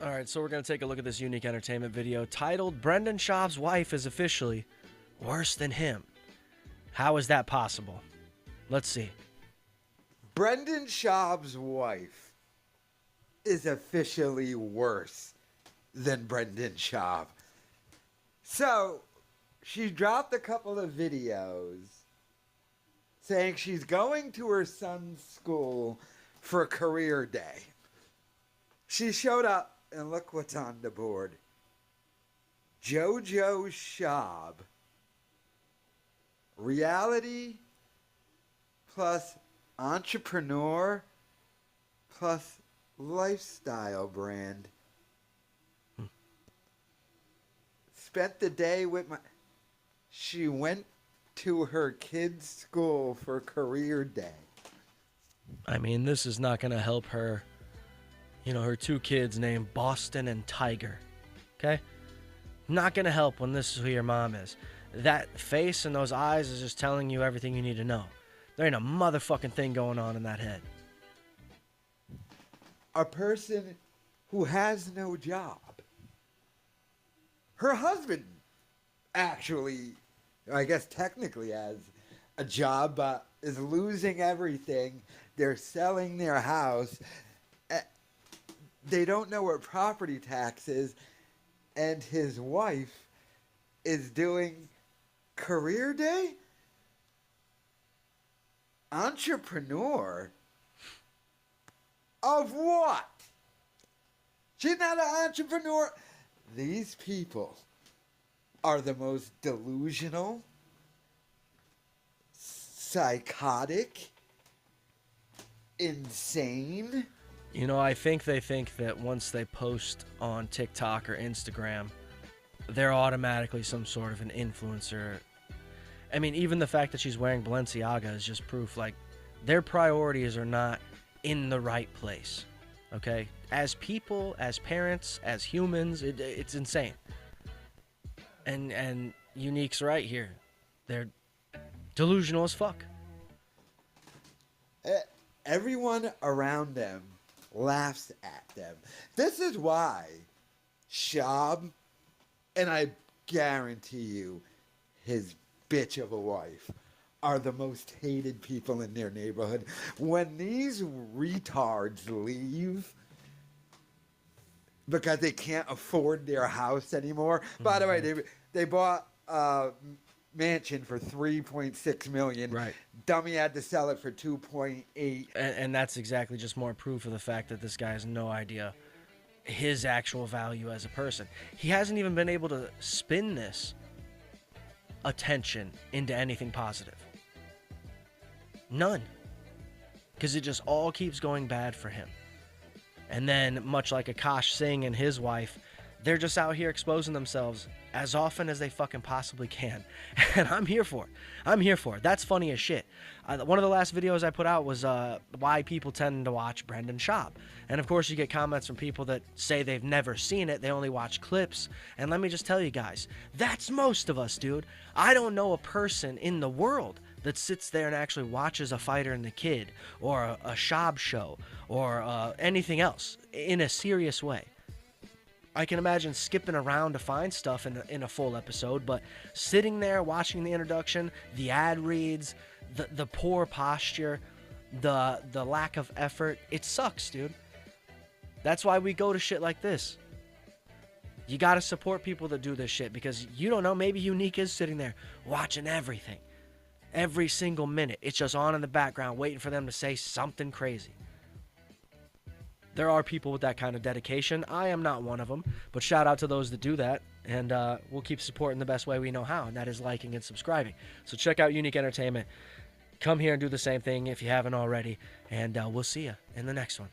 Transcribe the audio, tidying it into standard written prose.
All right, so we're going to take a look at this unique entertainment video titled Brendan Schaub's wife is officially worse than him. How is that possible? Let's see. Brendan Schaub's wife is officially worse than Brendan Schaub. So, she dropped a couple of videos saying she's going to her son's school for career day. She showed up, and look what's on the board. JoJo Schaub. Reality plus entrepreneur plus lifestyle brand. Spent the day with my... She went to her kid's school for career day. I mean, this is not going to help her. You know, her two kids named Boston and Tiger. Okay? Not going to help when this is who your mom is. That face and those eyes is just telling you everything you need to know. There ain't a motherfucking thing going on in that head. A person who has no job. Her husband actually, I guess technically has a job, but is losing everything. They're selling their house. They don't know what property tax is. And his wife is doing career day? Entrepreneur? Of what? She's not an entrepreneur. These people are the most delusional, psychotic, insane. You know, I think they think that once they post on TikTok or Instagram, they're automatically some sort of an influencer. I mean, even the fact that she's wearing Balenciaga is just proof, like, their priorities are not in the right place, okay? As people, as parents, as humans, it's insane. And Unique's right here. They're delusional as fuck. Everyone around them laughs at them. This is why Schaub, and I guarantee you, his bitch of a wife, are the most hated people in their neighborhood. When these retards leave because they can't afford their house anymore. Mm-hmm. By the way, they bought a mansion for $3.6 million. Right. Dummy had to sell it for $2.8. And that's exactly just more proof of the fact that this guy has no idea his actual value as a person. He hasn't even been able to spin this attention into anything positive. None. Because it just all keeps going bad for him. And then, much like Akash Singh and his wife, they're just out here exposing themselves as often as they fucking possibly can. And I'm here for it. I'm here for it. That's funny as shit. One of the last videos I put out was why people tend to watch Brendan Schaub. And of course you get comments from people that say they've never seen it. They only watch clips. And let me just tell you guys, that's most of us, dude. I don't know a person in the world that sits there and actually watches a Fighter and the Kid or a Schaub show or anything else in a serious way. I can imagine skipping around to find stuff in a full episode, but sitting there watching the introduction, the ad reads, the poor posture, the lack of effort, it sucks, dude. That's why we go to shit like this. You gotta support people that do this shit because you don't know, maybe Unique is sitting there watching everything. Every single minute. It's just on in the background waiting for them to say something crazy. There are people with that kind of dedication. I am not one of them, but shout out to those that do that, and we'll keep supporting the best way we know how, and that is liking and subscribing. So check out Unique Entertainment. Come here and do the same thing if you haven't already, and we'll see you in the next one.